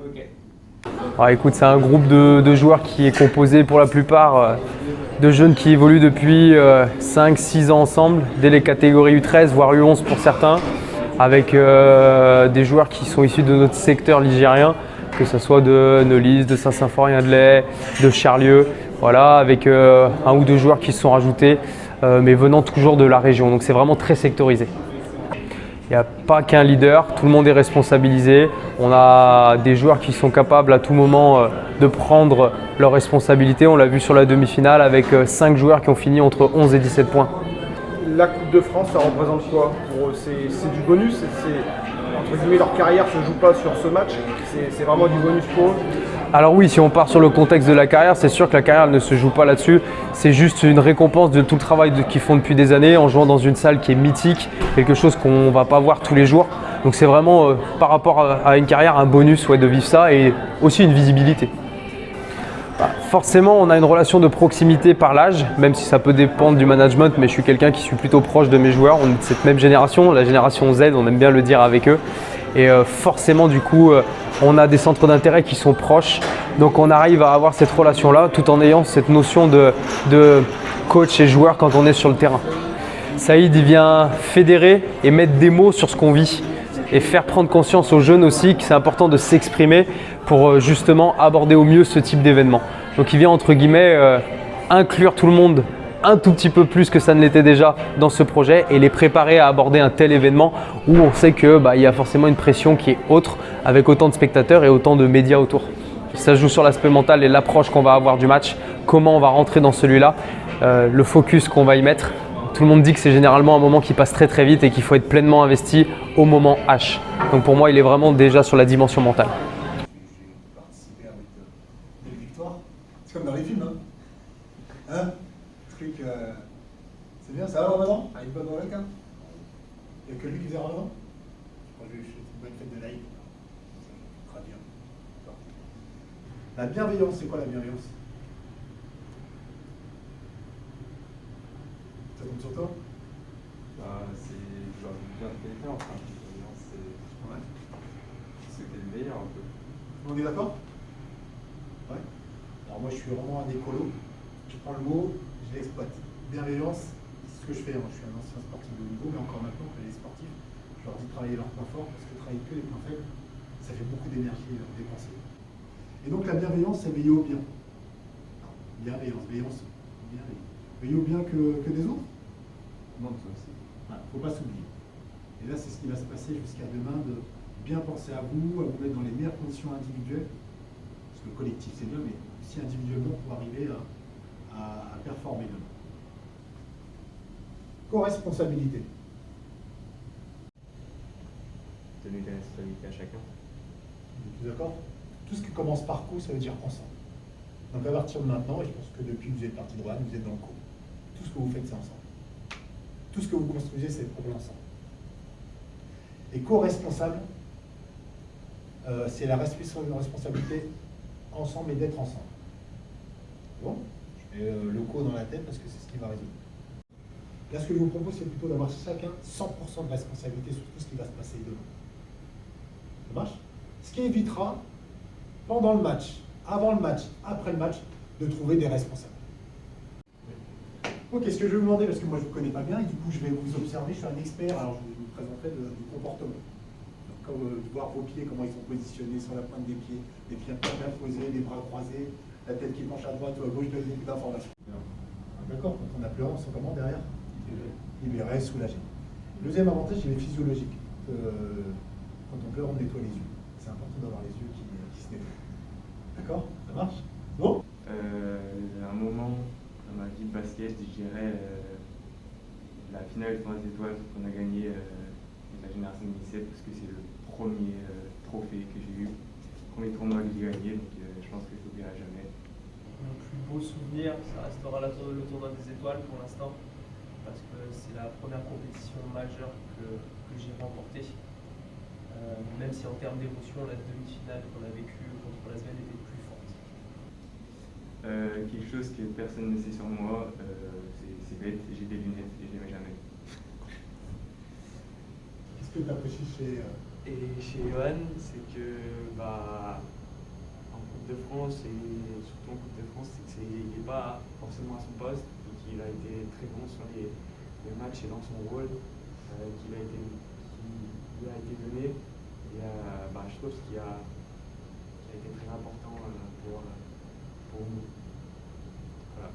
Ok. Alors écoute, c'est un groupe de joueurs qui est composé pour la plupart de jeunes qui évoluent depuis 5-6 ans ensemble, dès les catégories U13 voire U11 pour certains, avec des joueurs qui sont issus de notre secteur ligérien, que ce soit de Neuilly, de Saint-Symphorien-de-Lay, de Charlieu, voilà, avec un ou deux joueurs qui se sont rajoutés, mais venant toujours de la région. Donc c'est vraiment très sectorisé. Il n'y a pas qu'un leader, tout le monde est responsabilisé. On a des joueurs qui sont capables à tout moment de prendre leurs responsabilités. On l'a vu sur la demi-finale avec 5 joueurs qui ont fini entre 11 et 17 points. La Coupe de France, ça représente quoi pour eux? C'est du bonus, entre guillemets, leur carrière ne se joue pas sur ce match, c'est vraiment du bonus pour eux. Alors oui, si on part sur le contexte de la carrière, c'est sûr que la carrière ne se joue pas là-dessus. C'est juste une récompense de tout le travail qu'ils font depuis des années en jouant dans une salle qui est mythique, quelque chose qu'on ne va pas voir tous les jours. Donc c'est vraiment par rapport à une carrière un bonus de vivre ça et aussi une visibilité. Forcément, on a une relation de proximité par l'âge, même si ça peut dépendre du management, mais je suis quelqu'un qui suis plutôt proche de mes joueurs. On est de cette même génération, la génération Z, on aime bien le dire avec eux. Et forcément, du coup, on a des centres d'intérêt qui sont proches. Donc on arrive à avoir cette relation-là tout en ayant cette notion de coach et joueur quand on est sur le terrain. Saïd, il vient fédérer et mettre des mots sur ce qu'on vit et faire prendre conscience aux jeunes aussi que c'est important de s'exprimer pour justement aborder au mieux ce type d'événement. Donc il vient entre guillemets inclure tout le monde un tout petit peu plus que ça ne l'était déjà dans ce projet et les préparer à aborder un tel événement où on sait qu'il y a forcément une pression qui est autre avec autant de spectateurs et autant de médias autour. Ça se joue sur l'aspect mental et l'approche qu'on va avoir du match, comment on va rentrer dans celui-là, le focus qu'on va y mettre. Tout le monde dit que c'est généralement un moment qui passe très très vite et qu'il faut être pleinement investi au moment H. Donc pour moi, il est vraiment déjà sur la dimension mentale. Participer avec des victoires, c'est comme dans les films, hein, truc, c'est bien, ça va Ramadan? Ah, une bonne oreille, hein? Il n'y a que lui qui faisait Ramadan? Moi, je fais une bonne fête de l'Aïd. Très bien. La bienveillance, c'est quoi la bienveillance? Ça tombe sur toi? C'est genre bien de quelqu'un, enfin, c'était le meilleur un peu. On est d'accord? Ouais. Alors moi je suis vraiment un écolo, je prends le mot, je l'exploite. Bienveillance, c'est ce que je fais, je suis un ancien sportif de haut niveau, mais encore maintenant que les sportifs, je leur dis de travailler leurs points forts, parce que travailler que les points faibles, ça fait beaucoup d'énergie dépensée. Et donc la bienveillance, c'est veiller au bien. Non, bienveillance, veiller au bien que des autres? Non, ça aussi. Il ne faut pas s'oublier. Et là, c'est ce qui va se passer jusqu'à demain, de bien penser à vous mettre dans les meilleures conditions individuelles, parce que le collectif c'est bien, mais aussi individuellement pour arriver à performer demain. Co-responsabilité. Donner des responsabilités à chacun. Vous êtes d'accord? Tout ce qui commence par co, ça veut dire ensemble. Donc à partir de maintenant, et je pense que depuis que vous êtes parti de droite, vous êtes dans le co. Tout ce que vous faites, c'est ensemble. Tout ce que vous construisez, c'est pour l'ensemble. Et co-responsable, c'est la responsabilité ensemble et d'être ensemble. Bon, je mets le co dans la tête parce que c'est ce qui va résoudre. Là, ce que je vous propose, c'est plutôt d'avoir chacun 100% de responsabilité sur tout ce qui va se passer demain. Ça marche? Ce qui évitera, pendant le match, avant le match, après le match, de trouver des responsables. Ok, ce que je vais vous demander, parce que moi je ne vous connais pas bien, et du coup je vais vous observer, je suis un expert, alors je vais vous présenter du comportement. Donc, comme voir vos pieds, comment ils sont positionnés sur la pointe des pieds bien posés, les bras croisés, la tête qui penche à droite ou à gauche, donne beaucoup d'informations. D'accord? Quand on a pleuré, on se sent comment derrière? Libéré, soulagé. Le deuxième avantage, il est physiologique. Quand on pleure, on nettoie les yeux. C'est important d'avoir les yeux qui se nettoient. D'accord? Ça marche? Bon? Un moment dans ma vie de basket, je dirais la finale 3 étoiles qu'on a gagné avec la génération 2007 parce que c'est le premier trophée que j'ai eu, le premier tournoi que j'ai gagné, donc je pense que je l'oublierai jamais. Mon plus beau souvenir, ça restera le tournoi des étoiles pour l'instant, parce que c'est la première compétition majeure que j'ai remportée. Même si en termes d'émotion, la demi-finale qu'on a vécue contre la semaine était plus forte. Quelque chose que personne ne sait sur moi, c'est bête, j'ai des lunettes et je les mets jamais. Qu'est-ce que tu apprécies chez Et chez Johan, c'est que en Coupe de France et surtout en Coupe de France, c'est qu'il n'est pas forcément à son poste et qu'il a été très bon sur les matchs et dans son rôle qui lui a été donné. Et je trouve qu'il a été très important pour nous. Voilà.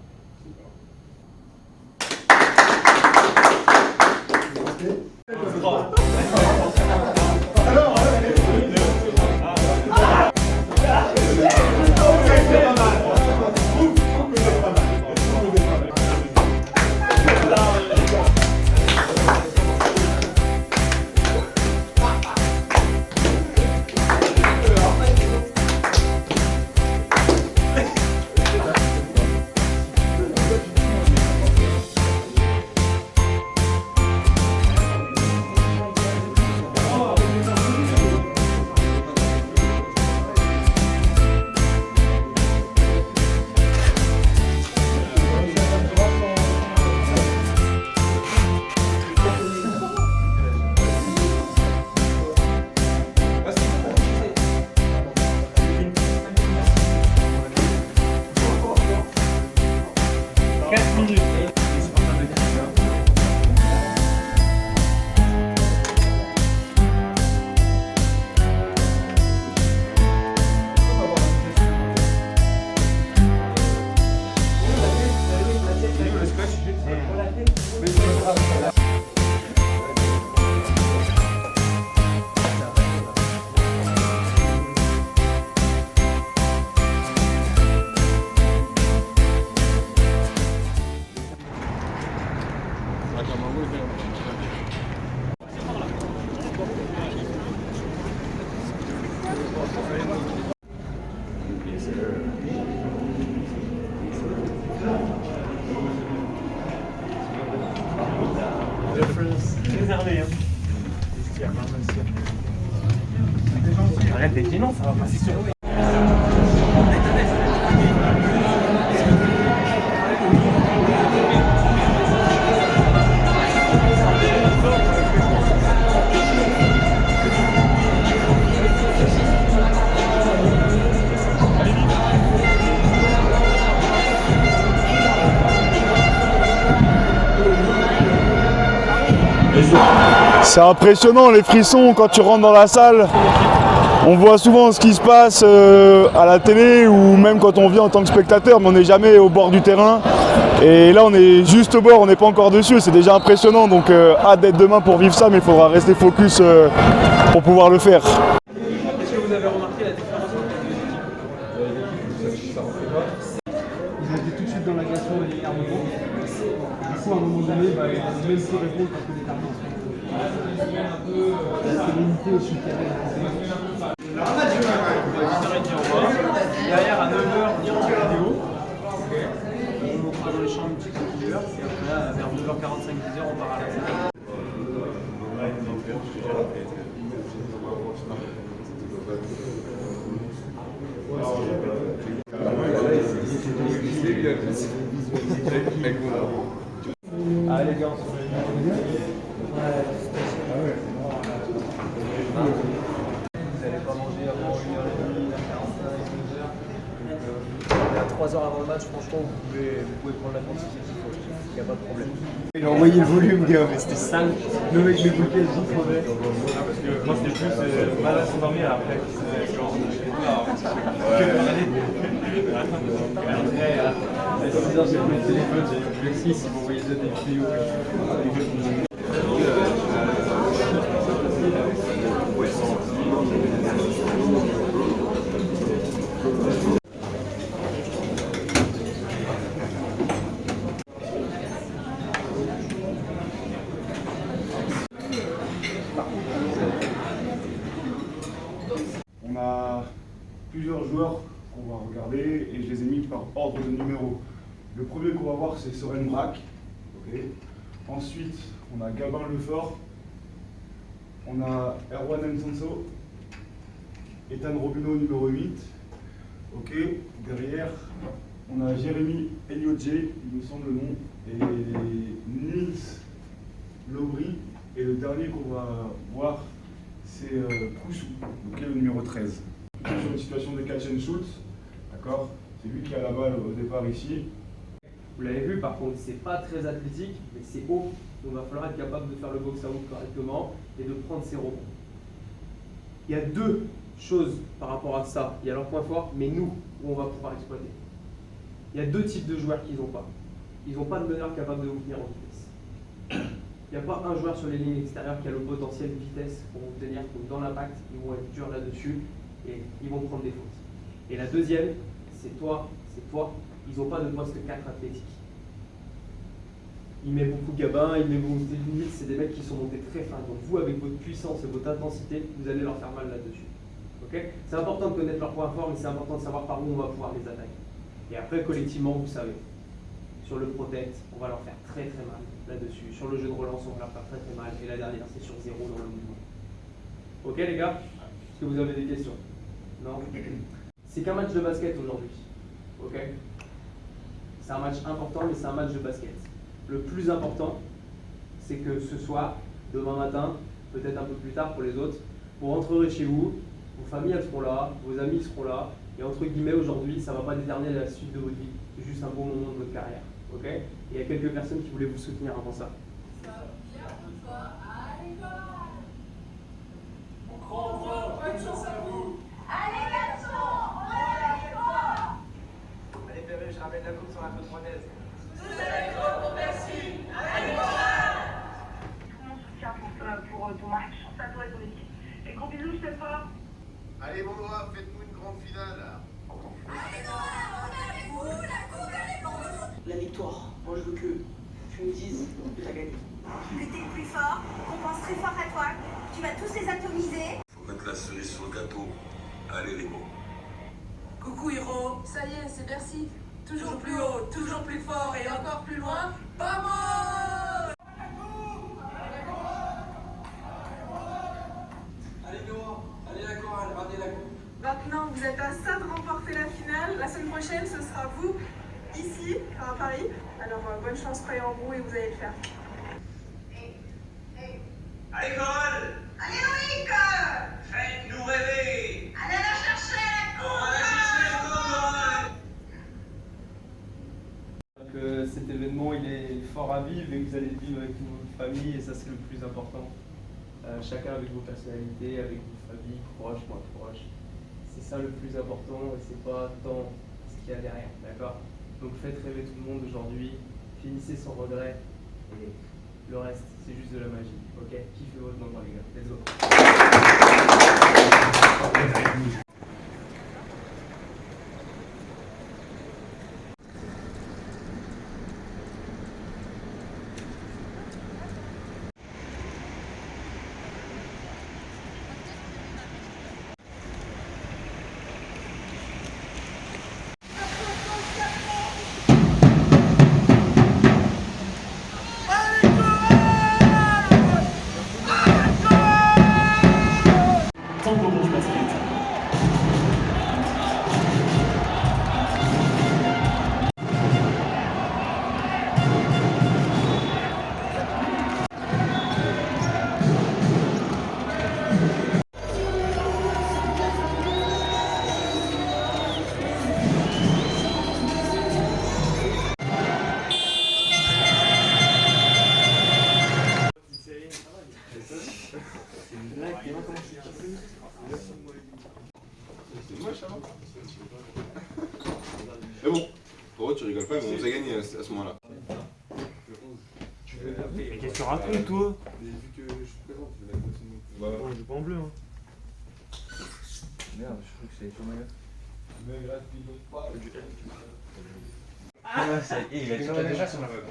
Arrête d'être gênant, ça va passer sur eux. C'est impressionnant les frissons quand tu rentres dans la salle. On voit souvent ce qui se passe à la télé ou même quand on vient en tant que spectateur, mais on n'est jamais au bord du terrain. Et là on est juste au bord, on n'est pas encore dessus, c'est déjà impressionnant. Donc hâte d'être demain pour vivre ça, mais il faudra rester focus pour pouvoir le faire. Est-ce que vous avez remarqué la différence entre les deux équipes? Ils ont été tout de suite dans l'agression et l'énervement. Du coup, à un moment donné, ils ont même pu répondre parce que les termes c'est limité aussi qu'il y avait. Derrière, à 9h, on ira en vidéo. On va dans les chambres de joueurs. Et après, vers 9h45, 10h, on part à la salle. Ah les gars, Vous n'allez pas manger avant 1h30, 1h45, 2h. À 3h avant le match, franchement, vous pouvez prendre la quantité qu'il faut. Il n'y a pas de problème. il a envoyé le volume, gars, mais c'était sale. Le mec m'écoutait, je crevais. Parce que moi c'était plus mal à s'endormir après. À 6h, j'ai pris le téléphone, j'ai vu le 6, ils m'ont envoyé des vidéos. On a plusieurs joueurs qu'on va regarder et je les ai mis par ordre de numéro. Le premier qu'on va voir c'est Soren Braque. Okay. Ensuite on a Gabin Lefort, on a Erwan Nsanso, Ethan Robuno numéro 8. Ok. Derrière on a Jérémy Eliodje, il me semble le nom, et Nils Lobry. Et le dernier qu'on va voir c'est Koussou, donc le numéro 13. Sur une situation de catch and shoot, d'accord? C'est lui qui a la balle au départ ici. Vous l'avez vu, par contre, c'est pas très athlétique, mais c'est haut. Donc il va falloir être capable de faire le box out correctement et de prendre ses rebonds. Il y a deux choses par rapport à ça. Il y a leur point fort, mais nous, où on va pouvoir exploiter. Il y a deux types de joueurs qu'ils n'ont pas. Ils n'ont pas de meneur capable de vous tenir en vitesse. Il n'y a pas un joueur sur les lignes extérieures qui a le potentiel de vitesse pour vous tenir. Donc dans l'impact, ils vont être durs là-dessus et ils vont prendre des fautes. Et la deuxième, c'est toi. Ils n'ont pas de poste 4 athlétique. Il met beaucoup Gabin, il met beaucoup limite, c'est des mecs qui sont montés très fins. Donc vous, avec votre puissance et votre intensité, vous allez leur faire mal là-dessus. Okay, c'est important de connaître leurs points forts, mais c'est important de savoir par où on va pouvoir les attaquer. Et après, collectivement, vous savez, sur le protect, on va leur faire très très mal là-dessus. Sur le jeu de relance, on va leur faire très très mal. Et la dernière, c'est sur 0 dans le mouvement. Ok les gars? Est-ce que vous avez des questions? Non? C'est qu'un match de basket aujourd'hui. Ok? C'est un match important, mais c'est un match de basket. Le plus important, c'est que ce soir, demain matin, peut-être un peu plus tard pour les autres, vous rentrerez chez vous, vos familles elles seront là, vos amis seront là, et entre guillemets aujourd'hui, ça ne va pas déterminer la suite de votre vie. C'est juste un bon moment de votre carrière. Ok? Et il y a quelques personnes qui voulaient vous soutenir avant ça. Bonne chance à vous. Allez garçons, on est fort. Allez Perru, je ramène la coupe sur la côte rondaise. Vous avez trop, merci. Allez Tout mon soutien pour ton match, chance à toi et ton équipe. Et gros bisous, je t'aime fort. Allez Baudois, faites-nous une grande finale. Allez Noah, on est avec vous, la coupe elle est pour vous. La victoire, moi je veux que tu me dises que t'as gagné. Que t'es le plus fort, qu'on pense très fort à toi, tu vas tous les atomiser. Faut mettre la cerise sur le gâteau. Allez les mots. Coucou Hiro, ça y est, c'est Bercy. Toujours plus haut, toujours plus fort et encore plus loin. Vamos! Allez Noah, allez la chorale, ramenez la coupe. Maintenant, vous êtes à ça de remporter la finale. La semaine prochaine, ce sera vous, ici, à Paris. Alors, bonne chance, croyez en vous et vous allez le faire. Allez Coral. Allez Loïc! Faites-nous rêver. Allez la chercher la coupe! On va la chercher Coral. Que cet événement il est fort à vivre et que vous allez le vivre avec votre famille et ça c'est le plus important. Chacun avec vos personnalités, avec vos familles, proches, moins proches. C'est ça le plus important et c'est pas tant ce qu'il y a derrière, d'accord? Donc faites rêver tout le monde aujourd'hui, finissez sans regret et le reste c'est juste de la magie, ok? Kiffez votre moment les gars, let's go! Mais bon, pour eux tu rigoles pas, mais on vous a gagné à ce moment-là. Qu'est-ce que tu racontes toi? Vu que je suis présent, tu vas continuer. On joue pas en bleu hein. Merde, je crois que c'est sur ma Ah, ça y est, il va déjà sur la web.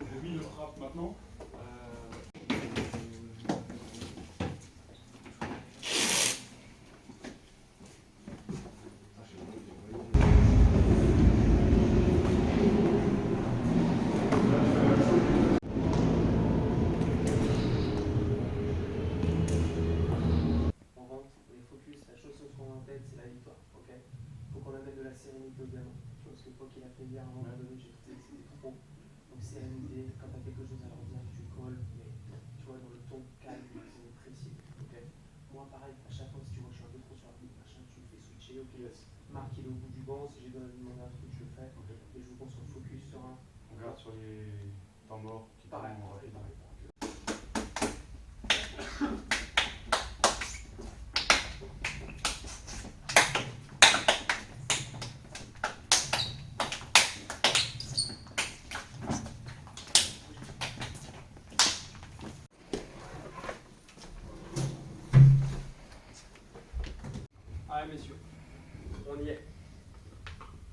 J'ai mis le frappe maintenant. temps mort qui est Pareil. tellement rapide. Allez messieurs, on y est.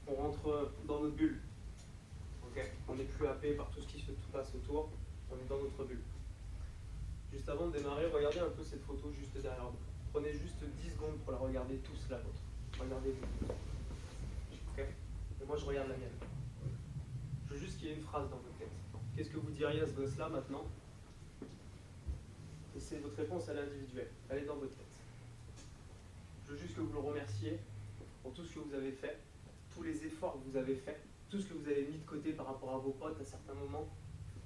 On rentre dans notre bulle. Ok. On n'est plus happé par tout ce qui se passe autour. On est dans notre bulle. Juste avant de démarrer, regardez un peu cette photo juste derrière vous. Prenez juste 10 secondes pour la regarder tous la vôtre. Regardez-vous. Ok. Et moi je regarde la mienne. Je veux juste qu'il y ait une phrase dans votre tête. Qu'est-ce que vous diriez à ce gosse-là maintenant? Et c'est votre réponse, elle est individuelle. Elle est dans votre tête. Je veux juste que vous le remerciez pour tout ce que vous avez fait, tous les efforts que vous avez faits, tout ce que vous avez mis de côté par rapport à vos potes à certains moments,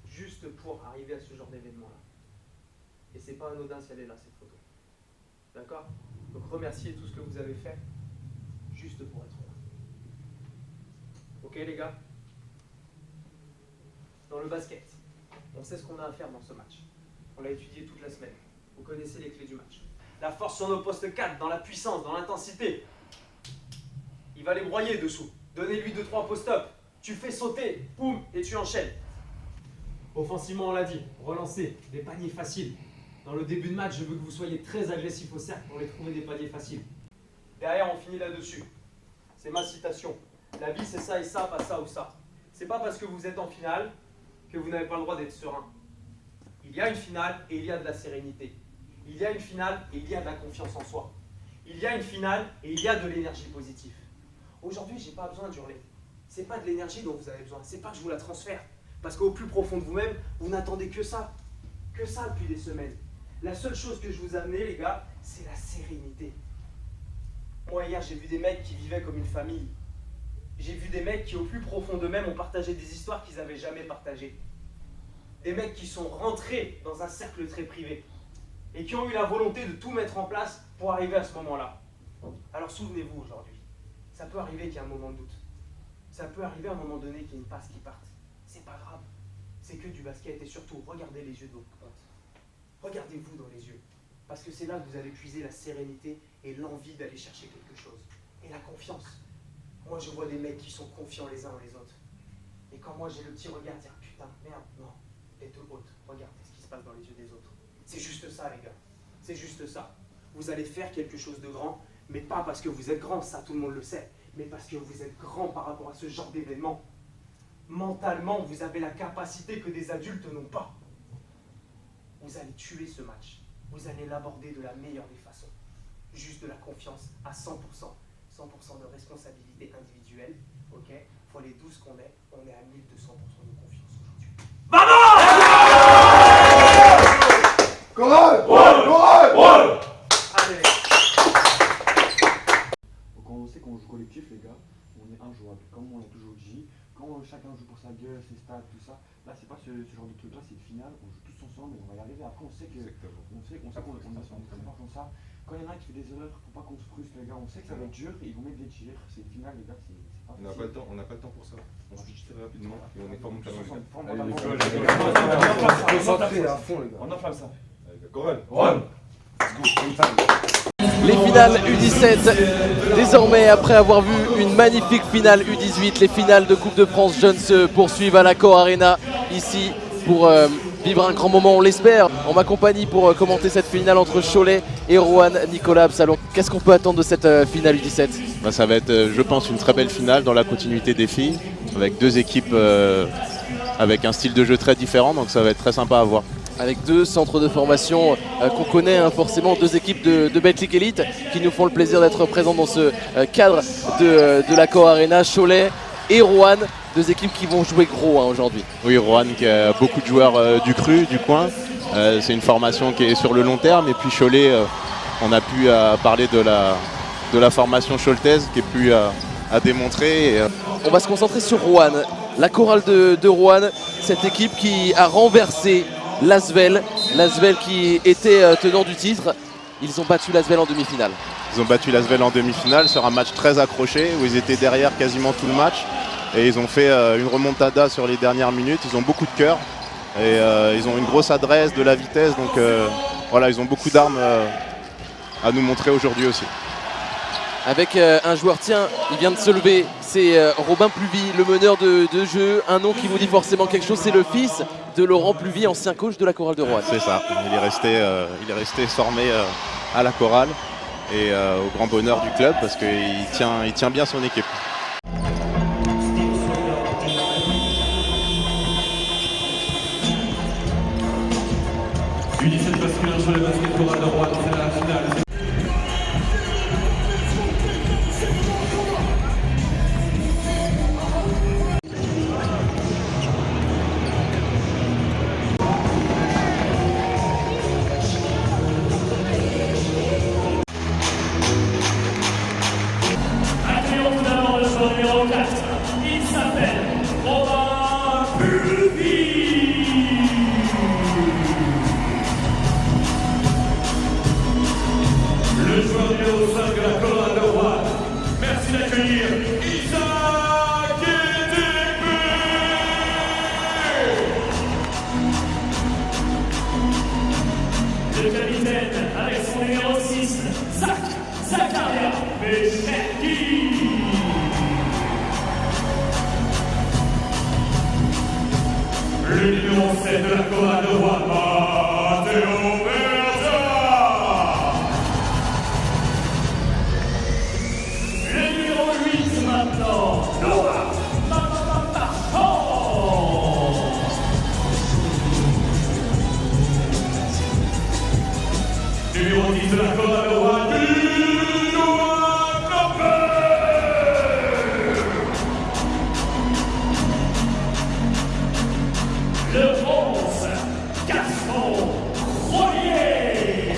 juste pour arriver à ce genre d'événement-là. Et c'est pas anodin si elle est là, cette photo. D'accord? Donc remerciez tout ce que vous avez fait, juste pour être là. Ok les gars? Dans le basket, on sait ce qu'on a à faire dans ce match. On l'a étudié toute la semaine. Vous connaissez les clés du match. La force sur nos postes 4, dans la puissance, dans l'intensité. Il va les broyer dessous. Donnez-lui 2-3 post-up. Tu fais sauter, boum, et tu enchaînes. Offensivement, on l'a dit, relancez, des paniers faciles. Dans le début de match, je veux que vous soyez très agressifs au cercle pour les trouver des paniers faciles. Derrière, on finit là-dessus. C'est ma citation. La vie, c'est ça et ça, pas ça ou ça. C'est pas parce que vous êtes en finale que vous n'avez pas le droit d'être serein. Il y a une finale et il y a de la sérénité. Il y a une finale et il y a de la confiance en soi. Il y a une finale et il y a de l'énergie positive. Aujourd'hui, je n'ai pas besoin d'hurler. Ce n'est pas de l'énergie dont vous avez besoin. Ce n'est pas que je vous la transfère. Parce qu'au plus profond de vous-même, vous n'attendez que ça. Que ça depuis des semaines. La seule chose que je vous ai amené, les gars, c'est la sérénité. Moi, hier, j'ai vu des mecs qui vivaient comme une famille. J'ai vu des mecs qui, au plus profond d'eux-mêmes, ont partagé des histoires qu'ils n'avaient jamais partagées. Des mecs qui sont rentrés dans un cercle très privé. Et qui ont eu la volonté de tout mettre en place pour arriver à ce moment-là. Alors souvenez-vous aujourd'hui, ça peut arriver qu'il y ait un moment de doute. Ça peut arriver à un moment donné qu'il y ait une passe qui parte. C'est pas grave. C'est que du basket et surtout, regardez les yeux de vos potes. Regardez-vous dans les yeux. Parce que c'est là que vous allez puiser la sérénité et l'envie d'aller chercher quelque chose. Et la confiance. Moi, je vois des mecs qui sont confiants les uns les autres. Et quand moi, j'ai le petit regard, dire putain, merde, non, tête haute, regardez ce qui se passe dans les yeux des autres. C'est juste ça, les gars. C'est juste ça. Vous allez faire quelque chose de grand, mais pas parce que vous êtes grand, ça tout le monde le sait, mais parce que vous êtes grand par rapport à ce genre d'événement. Mentalement, vous avez la capacité que des adultes n'ont pas. Vous allez tuer ce match. Vous allez l'aborder de la meilleure des façons. Juste de la confiance à 100%. 100% de responsabilité individuelle. Ok? Faut les 12 qu'on est. On est à 1200% de confiance aujourd'hui. Corral! Allez. Quand on sait qu'on joue collectif, les gars, on est injouable. Comme on l'a toujours dit, quand chacun joue pour sa gueule, ses stats, tout ça, là c'est pas ce genre de truc là, c'est une finale, on joue tous ensemble et on va y arriver. Après on sait qu'on est fort comme ça. Quand il y en a un qui fait des erreurs, faut pas qu'on se frustre les gars, on sait que ça va être dur et ils vont mettre des tirs, c'est une finale les gars, c'est pas On n'a pas le temps, pour ça. On switch très rapidement et on est fondamentalement. On enflamme ça. Les finales U17, désormais après avoir vu une magnifique finale U18, les finales de Coupe de France jeunes se poursuivent à l'Accor Arena, ici pour vivre un grand moment, on l'espère. On m'accompagne pour commenter cette finale entre Cholet et Roanne. Nicolas Absalon, qu'est-ce qu'on peut attendre de cette finale U17? Ça va être, je pense, une très belle finale dans la continuité des filles, avec deux équipes avec un style de jeu très différent, donc ça va être très sympa à voir. Avec deux centres de formation qu'on connaît forcément, deux équipes de Betclic Elite qui nous font le plaisir d'être présents dans ce cadre de l'Accor Arena. Cholet et Roanne, deux équipes qui vont jouer gros aujourd'hui. Oui, Roanne qui a beaucoup de joueurs du cru, du coin. C'est une formation qui est sur le long terme. Et puis Cholet, on a pu parler de la formation choletaise qui est plus à démontrer. On va se concentrer sur Roanne. La chorale de Roanne, cette équipe qui a renversé l'Asvel qui était tenant du titre. Ils ont battu l'Asvel en demi-finale. Ils ont battu l'Asvel en demi-finale sur un match très accroché où ils étaient derrière quasiment tout le match. Et ils ont fait une remontada sur les dernières minutes. Ils ont beaucoup de cœur. Et ils ont une grosse adresse, de la vitesse, donc voilà, ils ont beaucoup d'armes à nous montrer aujourd'hui aussi. Avec un joueur, tiens, il vient de se lever, c'est Robin Pluvy, le meneur de jeu. Un nom qui vous dit forcément quelque chose, c'est le fils de Laurent Pluvy, ancien coach de la chorale de Roanne. C'est ça, il est resté formé à la chorale et au grand bonheur du club parce qu'il tient bien son équipe. U17 masculin sur le basket chorale de Roanne, c'est la finale. Il s'appelle Robin Pluvy. Le joueur numéro 5 de la chorale de Roanne. Merci d'accueillir Isaac Edebe. Le capitaine avec son numéro 6, Zakaria Becherki. Le numéro 7 de la chorale de Roanne, Matteo Berza. Le numéro 8 maintenant, Noah Mapapapaho. Numéro 10 de la chorale de Roanne, Noah Campbell. Le 11, Gaston Rollier.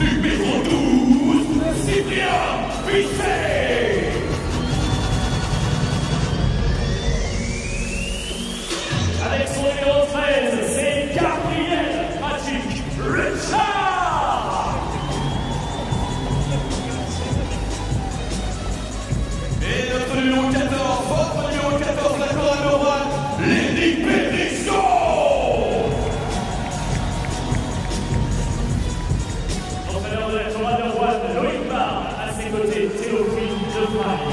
Numéro 12, Cyprien Bisset. Avec son numéro 13, c'est Gabriel Magic Richard. Et notre numéro 14, votre numéro 14, la chorale de Roanne, Lenny Périsson. Entraîneur de la chorale de Roanne, Loïc Barre, à ses côtés, Théophile Defaille.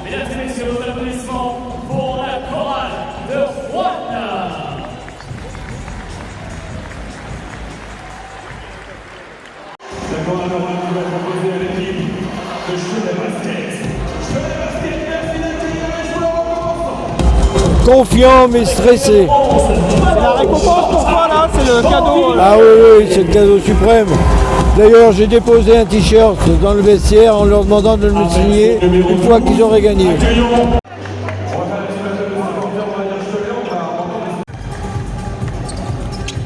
Mesdames et messieurs, vos applaudissements pour la chorale de Roanne. La chorale de Roanne qui va proposer à l'équipe de Cholet Basket. Cholet Basket, merci d'accueillir les joueurs en commençant. Confiant mais stressé. C'est la récompense pour toi là, c'est le cadeau. Ah oui, c'est le cadeau suprême. D'ailleurs, j'ai déposé un t-shirt dans le vestiaire en leur demandant de me signer une fois qu'ils auraient gagné.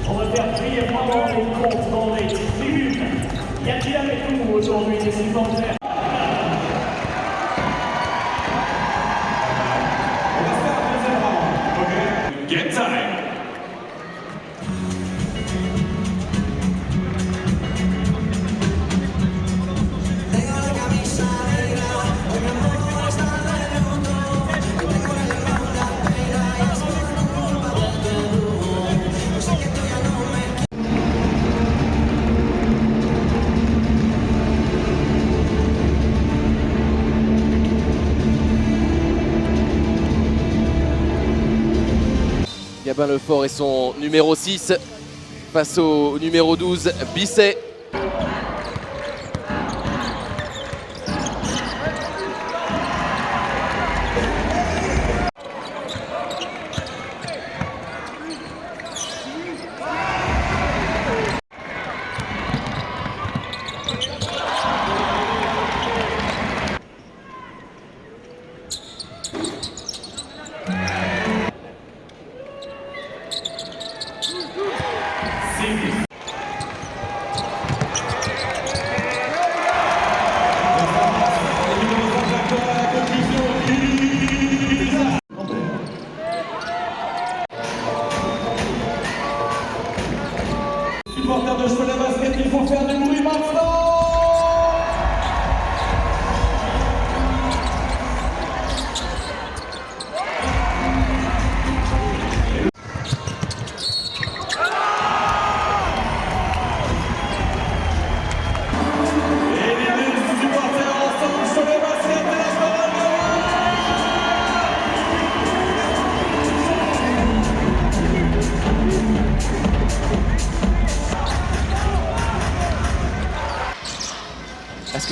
On va faire brièvement les comptes dans les tribunes. Y a-t-il avec nous aujourd'hui des supporters? Get time! Gabin Lefort et son numéro 6 face au numéro 12, Bisset.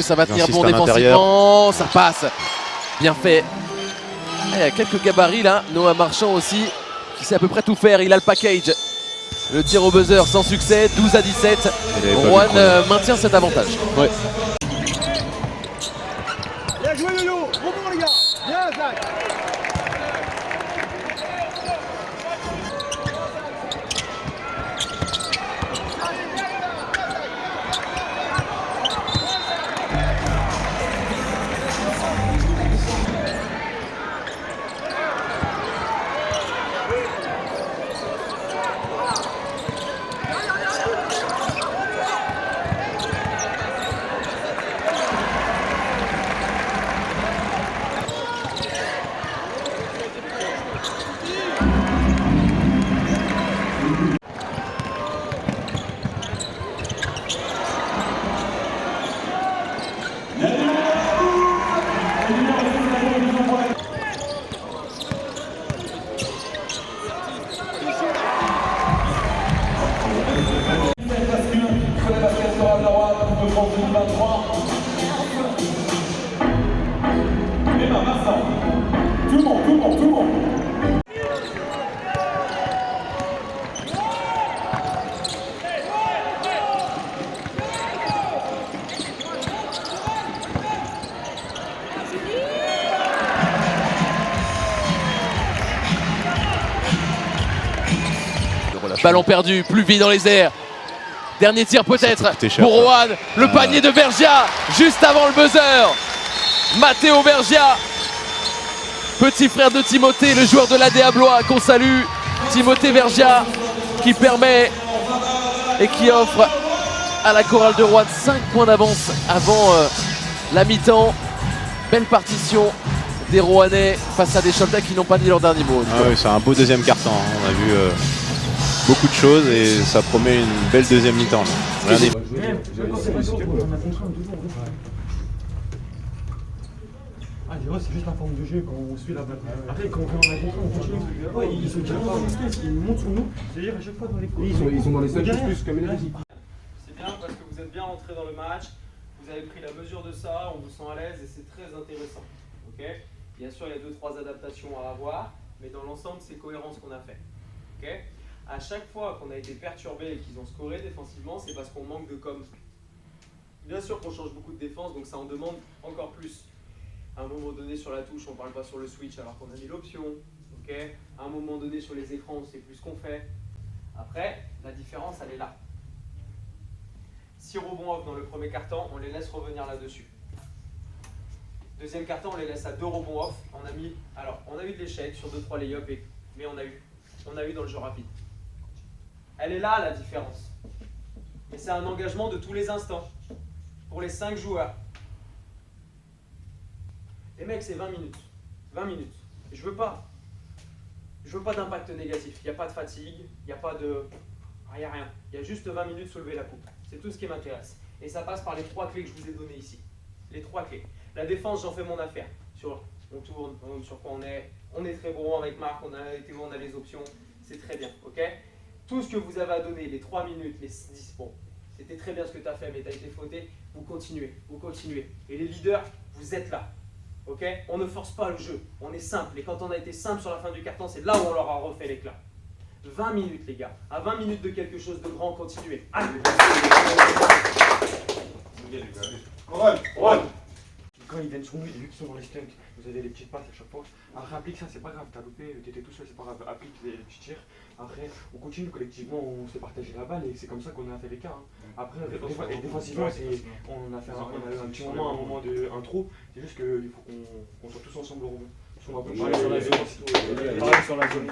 que ça va tenir J'insiste bon à l'intérieur. défensivement? Ça passe. Bien fait. Il y a quelques gabarits là. Noah Marchand aussi, qui sait à peu près tout faire. Il a le package. Le tir au buzzer sans succès, 12-17. Rouen maintient cet avantage. Ouais. Bien joué Lolo, rebond les gars. Bien Zach. Ballon perdu, plus vite dans les airs. Dernier tir peut-être cher, pour Rouen. Le panier de Vergia, juste avant le buzzer. Matteo Vergia, petit frère de Timothée, le joueur de l'ADA Blois qu'on salue. Timothée Vergia qui permet et qui offre à la chorale de Rouen 5 points d'avance avant la mi-temps. Belle partition des Rouennais face à des Choletais qui n'ont pas dit leur dernier mot. Ah oui, c'est un beau deuxième carton. On a vu beaucoup de choses et ça promet une belle deuxième mi-temps. C'est juste la forme de jeu quand on suit la balle. Après, quand on fait en attaquant, on continue. Ils sont tirés par le basket, ils montent sur nous. C'est-à-dire à chaque fois dans les coups. Ils sont dans les 5 plus comme énergie. C'est bien parce que vous êtes bien rentré dans le match, vous avez pris la mesure de ça, on vous sent à l'aise et c'est très intéressant. Okay, bien sûr, il y a 2-3 adaptations à avoir, mais dans l'ensemble, c'est cohérent ce qu'on a fait. Okay, à chaque fois qu'on a été perturbé et qu'ils ont scoré défensivement, c'est parce qu'on manque de com. Bien sûr qu'on change beaucoup de défense, donc ça en demande encore plus. À un moment donné sur la touche, on ne parle pas sur le switch alors qu'on a mis l'option. Okay, à un moment donné sur les écrans, on sait plus ce qu'on fait. Après, la différence, elle est là. 6 rebonds off dans le premier carton, on les laisse revenir là-dessus. Deuxième carton, on les laisse à 2 rebonds off. On a eu de l'échec sur 2-3 lay-up, mais on a eu dans le jeu rapide. Elle est là la différence. Mais c'est un engagement de tous les instants pour les 5 joueurs. Les mecs, c'est 20 minutes. 20 minutes. Je veux pas d'impact négatif. Il n'y a pas de fatigue, il n'y a pas de... Il n'y a rien. Il y a juste 20 minutes soulever la coupe. C'est tout ce qui m'intéresse. Et ça passe par les 3 clés que je vous ai données ici. Les 3 clés. La défense, j'en fais mon affaire. On tourne, sur quoi on est. On est très bon avec Marc, on a les options. C'est très bien, ok? Tout ce que vous avez à donner, les 3 minutes, les 10, bon, c'était très bien ce que tu as fait, mais tu as été fauté. Vous continuez. Et les leaders, vous êtes là. Ok, on ne force pas le jeu, on est simple. Et quand on a été simple sur la fin du carton, c'est là où on leur a refait l'éclat. 20 minutes les gars, à 20 minutes de quelque chose de grand, continuez. Allez. Quand ils viennent sur nous, vu qu'ils sont dans les stunts, vous avez des petites passes à chaque fois. Après, applique ça, c'est pas grave, t'as loupé, t'étais tout seul, c'est pas grave, applique les petits tirs. Après, on continue collectivement, on s'est partagé la balle et c'est comme ça qu'on a fait l'écart. Après, défensivement, on a eu un petit moment, un moment un trou. C'est juste qu'il faut qu'on soit tous ensemble au rebond. On va parler sur la zone.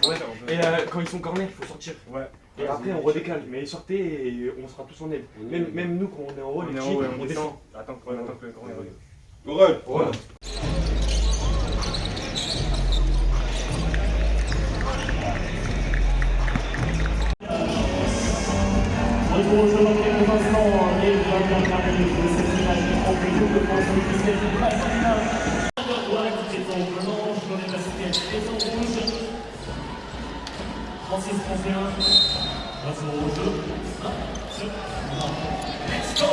Et quand ils sont corners, il faut sortir. Et après, on redécale. Mais sortez et on sera tous en aile. Même nous, quand on est en haut, les petits, on descend. Attends que le corner revienne. Voilà. Retour dans quelques instants et la dernière minute de cette finale qui prend plus de France au basket de la finale. Qui est en blanche dans les baskets et en rouge. 36-31. Grâce au rouge. Let's go!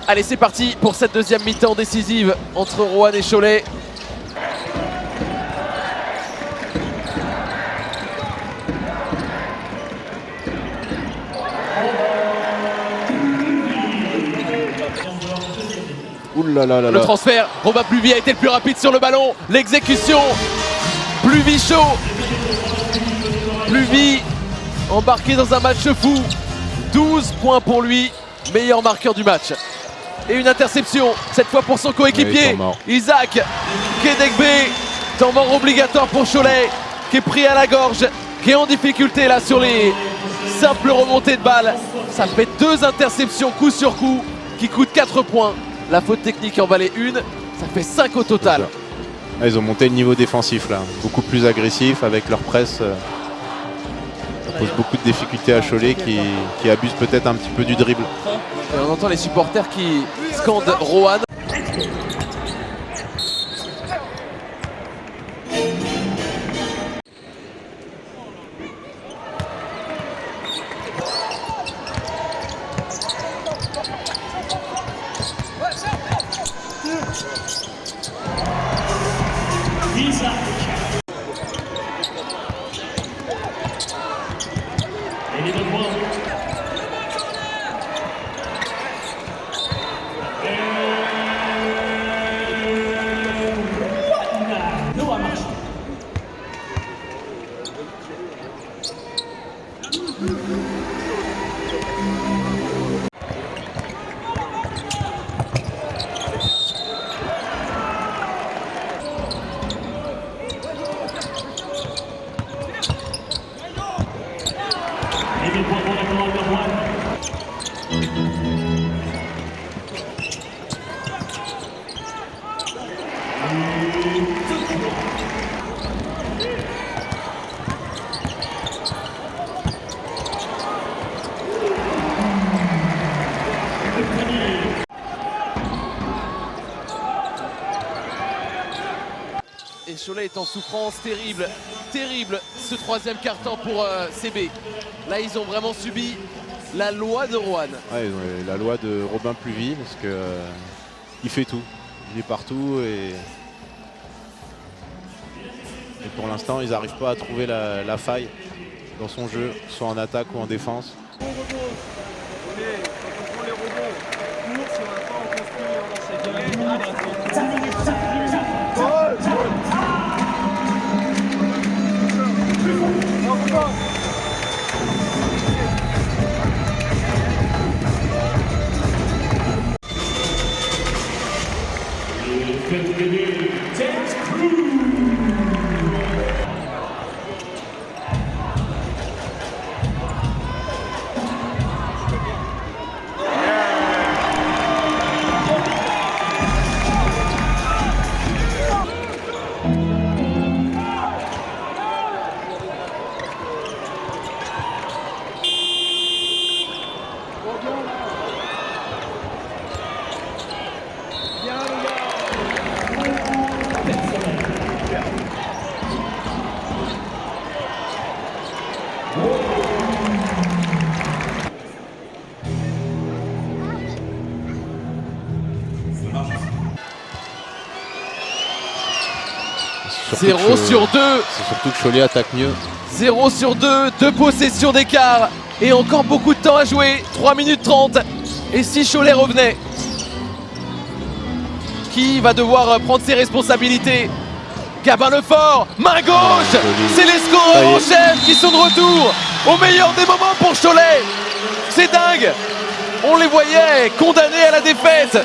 Allez, c'est parti pour cette deuxième mi-temps décisive entre Roanne et Cholet. Le transfert, Robin Pluvy a été le plus rapide sur le ballon. L'exécution, Pluvy chaud. Pluvy embarqué dans un match fou. 12 points pour lui, meilleur marqueur du match. Et une interception, cette fois pour son coéquipier, Isaac Kedegbe. Temps mort obligatoire pour Cholet, qui est pris à la gorge, qui est en difficulté là sur les simples remontées de balles. Ça fait 2 interceptions coup sur coup qui coûtent 4 points. La faute technique en valait une, ça fait 5 au total. Ah, ils ont monté le niveau défensif là, beaucoup plus agressif avec leur presse. Ça pose beaucoup de difficultés à Cholet qui abuse peut-être un petit peu du dribble. Et on entend les supporters qui scandent Roanne. Et Cholet est en souffrance terrible, terrible ce troisième quart-temps pour CB. Là ils ont vraiment subi la loi de Roanne. Ouais, la loi de Robin Pluvy parce que il fait tout, il est partout et pour l'instant ils n'arrivent pas à trouver la faille dans son jeu, soit en attaque ou en défense. Surtout 0 sur 2. C'est surtout que Cholet attaque mieux. 0 sur 2, 2 possessions d'écart. Et encore beaucoup de temps à jouer. 3 minutes 30. Et si Cholet revenait, qui va devoir prendre ses responsabilités? Gabin Lefort, main gauche. C'est les scoreurs en chef qui sont de retour. Au meilleur des moments pour Cholet. C'est dingue. On les voyait condamnés à la défaite.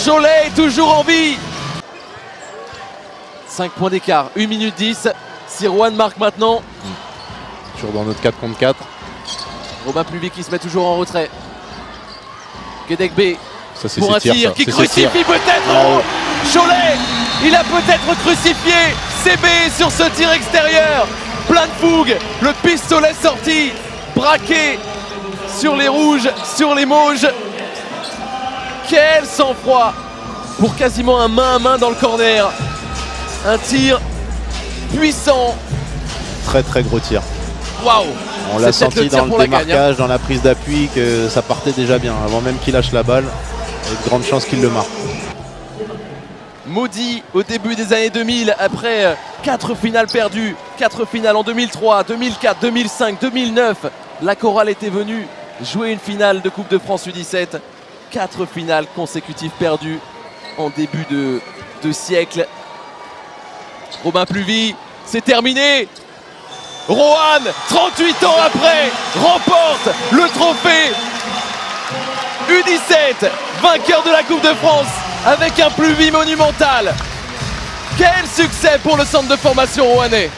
Cholet est toujours en vie. 5 points d'écart, 1 minute 10. Si Roanne marque maintenant. Toujours dans notre 4 contre 4. Robin Pluvy qui se met toujours en retrait. Kedegbe pour un tir qui crucifie peut-être Cholet. Il a peut-être crucifié CB sur ce tir extérieur. Plein de fougue, le pistolet sorti, braqué sur les rouges, sur les mauges. Quel sang-froid pour quasiment un main à main dans le corner. Un tir puissant. Très très gros tir. Waouh. On l'a senti dans le démarquage, dans la prise d'appui, que ça partait déjà bien. Avant même qu'il lâche la balle, y a de grandes chances qu'il le marque. Maudit au début des années 2000, après 4 finales perdues, 4 finales en 2003, 2004, 2005, 2009. La chorale était venue jouer une finale de Coupe de France U17. 4 finales consécutives perdues en début de siècle. Robin Pluvy, c'est terminé. Roanne, 38 ans après, remporte le trophée U17, vainqueur de la Coupe de France avec un Pluvy monumental. Quel succès pour le centre de formation rouennais.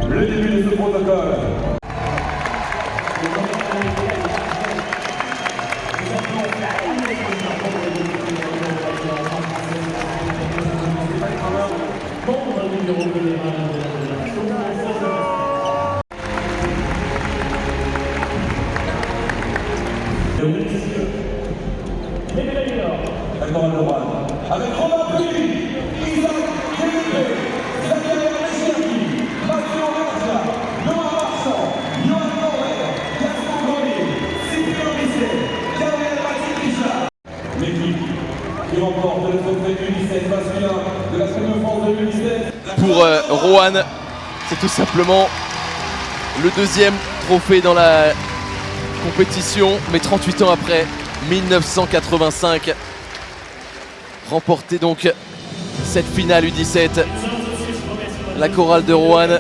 Le début de ce protocole. Avec Romain Pluvy, Isaac Délépé, Xavier Messerki, Mathieu Verja, Noah Marchand, Johan Noël, Gaston Grenier, Cyprien Risset, Gabriel Mathieu. L'équipe qui remporte le trophée U17 masculin de la Coupe de France 2017. Pour Roanne, c'est tout simplement le deuxième trophée dans la compétition, mais 38 ans après, 1985. Remporter donc cette finale U17. La chorale de Roanne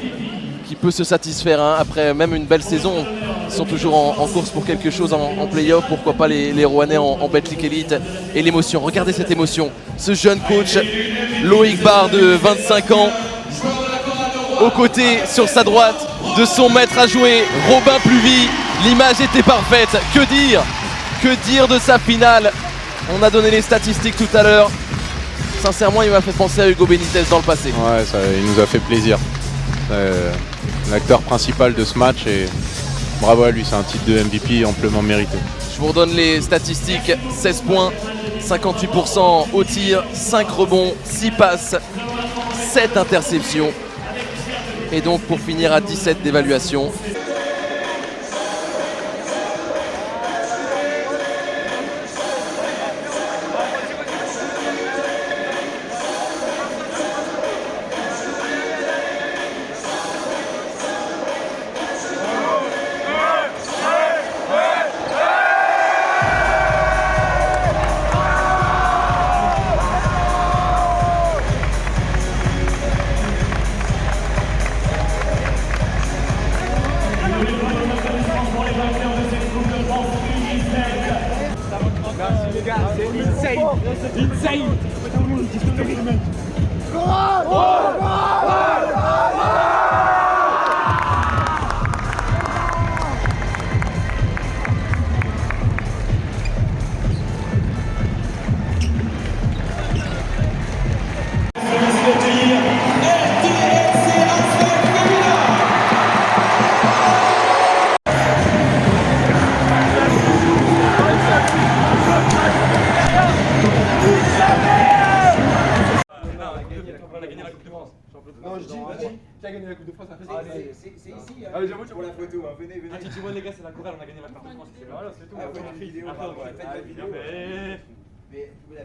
qui peut se satisfaire après même une belle saison. Ils sont toujours en course pour quelque chose en play-off. Pourquoi pas les Roannais en Betclic Elite. Et l'émotion, regardez cette émotion. Ce jeune coach, Loïc Barre de 25 ans, aux côtés, sur sa droite, de son maître à jouer, Robin Pluvy. L'image était parfaite. Que dire de sa finale? On a donné les statistiques tout à l'heure. Sincèrement, il m'a fait penser à Hugo Benitez dans le passé. Ouais, il nous a fait plaisir. L'acteur principal de ce match, et bravo à lui, c'est un titre de MVP amplement mérité. Je vous redonne les statistiques. 16 points, 58% au tir, 5 rebonds, 6 passes, 7 interceptions. Et donc pour finir à 17 d'évaluation. Qui a gagné la Coupe de France? C'est ici. Allez, j'avoue, pour la photo. Venez. Ah, tu vois les gars, c'est la chorale, on a gagné la Coupe de France. Voilà, c'est tout. Faites la vidéo. Faites la vidéo.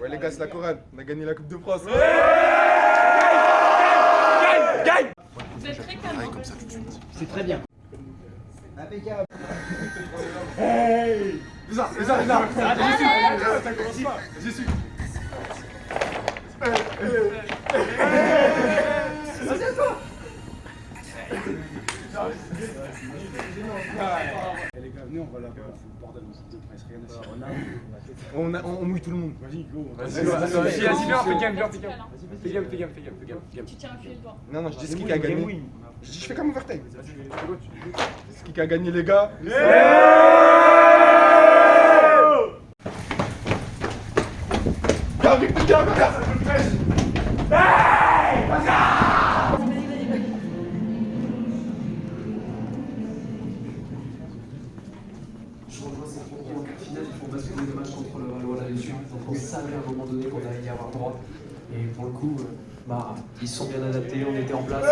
Ouais, les gars, c'est la chorale, on a gagné la Coupe de France. Gagne. Vous êtes très calme. Comme ça tout de suite. C'est très bien. Impeccable. Hey! ça, ça commence pas. J'y suis. Vas-y à toi. Les gars, venez, on va là-bas. Bordel, on se presse rien à on mouille tout le monde. Vas-y, go. Vas-y, viens, fais game. Tu tiens un fil droit. Non, je dis ce qui a gagné. Je dis, je fais comme Overtime. Ce qui a gagné, les gars. Je rejoins cette compagnie en quart de finale, ils font basculer des matchs contre le Valois là-dessus. Donc on savait à un moment donné qu'on allait y avoir droit. Et pour le coup, ils se sont bien adaptés, on était en place.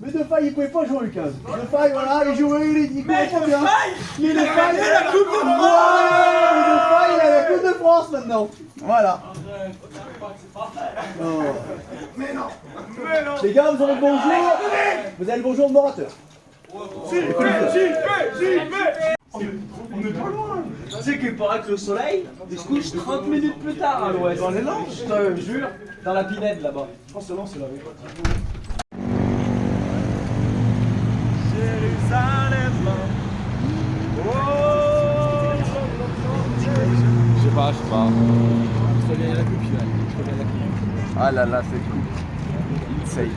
Mais De Faille, il pouvait pas jouer, Lucas. De Faille, voilà, il jouait, il connaît pas bien. Il est De Faille, il a la Coupe de France. De Faille, il a la Coupe de France maintenant. Voilà. Oh. Mais non. Les gars, vous avez le bonjour. Vous avez le bonjour de mon orateur. On est pas loin. Tu sais qu'il paraît que le soleil, il se couche 30 minutes plus tard à l'ouest. Dans les Landes. Je te jure, dans la Pinède là-bas. Je pense que c'est la vérité. Je sais pas. Je reviens à la coupe, Ah là là, c'est cool. Insane.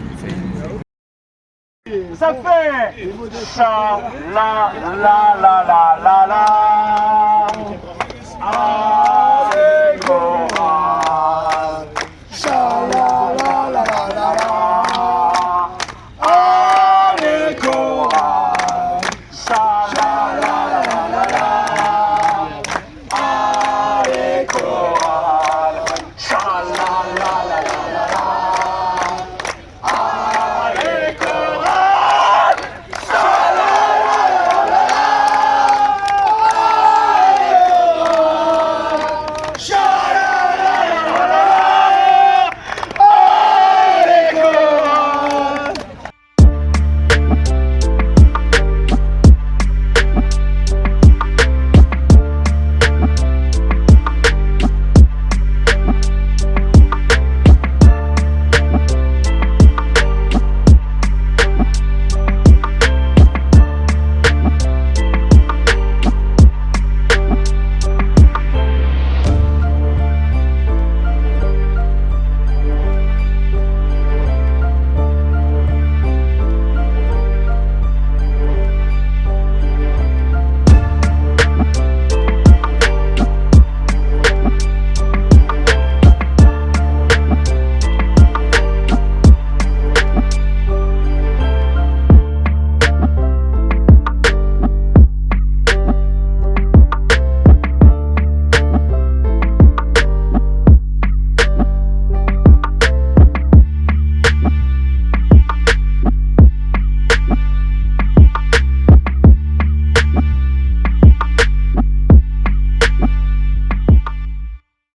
Ça fait ça, la.